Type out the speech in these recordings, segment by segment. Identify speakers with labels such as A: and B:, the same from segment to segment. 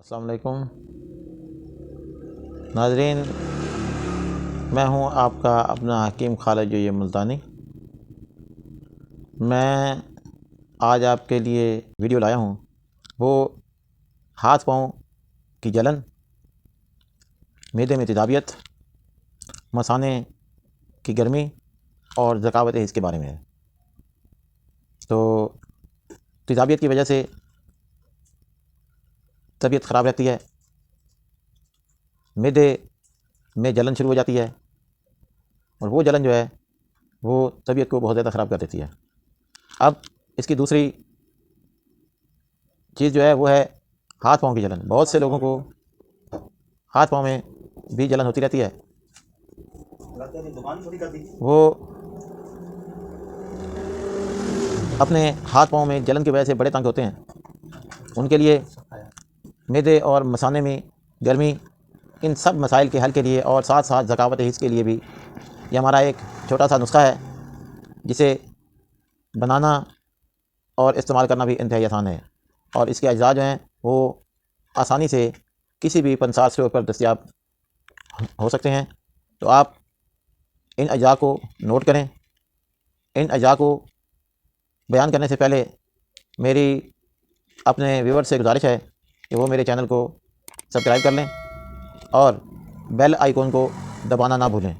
A: अस्सलाम वालेकुम नाज़रीन, मैं हूं आपका अपना हकीम खालिद जो ये मुल्तानी। मैं आज आपके लिए वीडियो लाया हूं, वो हाथ पाँव की जलन, मैदे में तेज़ाबियत, मसाने की गर्मी और ज़कावत इसके बारे में है। तो तेज़ाबियत की वजह से तबीयत ख़राब रहती है, मैदे में जलन शुरू हो जाती है और वो जलन जो है वो तबीयत को बहुत ज़्यादा ख़राब कर देती है। अब इसकी दूसरी चीज़ जो है वो है हाथ पाँव की जलन। बहुत से लोगों को हाथ पाँव में भी जलन होती रहती है। वो अपने हाथ पाँव में जलन की वजह से बड़े तंग होते हैं। उनके लिए मैदे और मसाने में गर्मी, इन सब मसाइल के हल के लिए और साथ साथ ज़कावत हिस्स के लिए भी ये हमारा एक छोटा सा नुस्खा है, जिसे बनाना और इस्तेमाल करना भी इंतहाई आसान है। और इसके अज्जा जो हैं वो आसानी से किसी भी पंसार स्टोर पर दस्तयाब हो सकते हैं। तो आप इन अज्जा को नोट करें। इन अज्जा को बयान करने से पहले मेरी अपने व्यूअर्स से गुजारिश है कि वो मेरे चैनल को सब्सक्राइब कर लें और बेल आइकॉन को दबाना ना भूलें।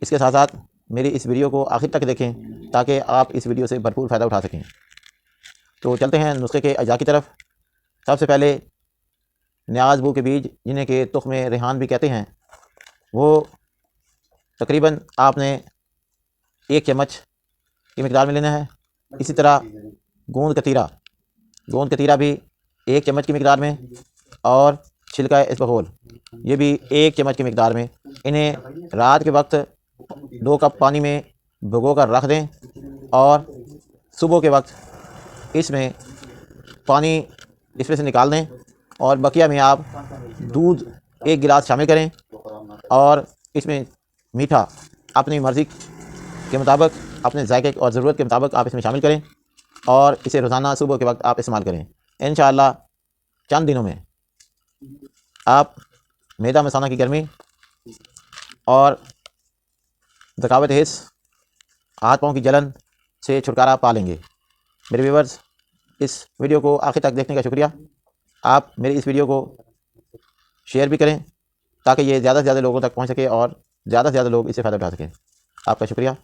A: इसके साथ साथ मेरी इस वीडियो को आखिर तक देखें ताकि आप इस वीडियो से भरपूर फ़ायदा उठा सकें। तो चलते हैं नुस्खे के अज्जा की तरफ। सबसे पहले न्याज़बू के बीज, जिन्हें के तुख्म रेहान भी कहते हैं, वो तकरीबन आपने 1 चम्मच की मिकदार में लेना है। इसी तरह गोंद कतीरा भी 1 चम्मच की मिकदार में, और छिलका इसबगोल ये भी 1 चम्मच की मिकदार में। इन्हें रात के वक्त 2 कप पानी में भिगो कर रख दें और सुबह के वक्त इसमें पानी इसमें से निकाल दें और बकिया में आप दूध 1 गिलास शामिल करें और इसमें मीठा अपनी मर्ज़ी के मुताबिक, अपने जायके और ज़रूरत के मुताबिक आप इसमें शामिल करें और इसे रोज़ाना सुबह के वक्त आप इस्तेमाल करें। इंशाअल्लाह चंद दिनों में आप मैदा मसाना की गर्मी और ज़कावत हिस्स, हाथ पाँव की जलन से छुटकारा पा लेंगे। मेरे व्यूअर्स, इस वीडियो को आखिर तक देखने का शुक्रिया। आप मेरी इस वीडियो को शेयर भी करें ताकि ये ज़्यादा से ज़्यादा लोगों तक पहुंच सके और ज़्यादा से ज़्यादा लोग इससे फ़ायदा उठा सकें। आपका शुक्रिया।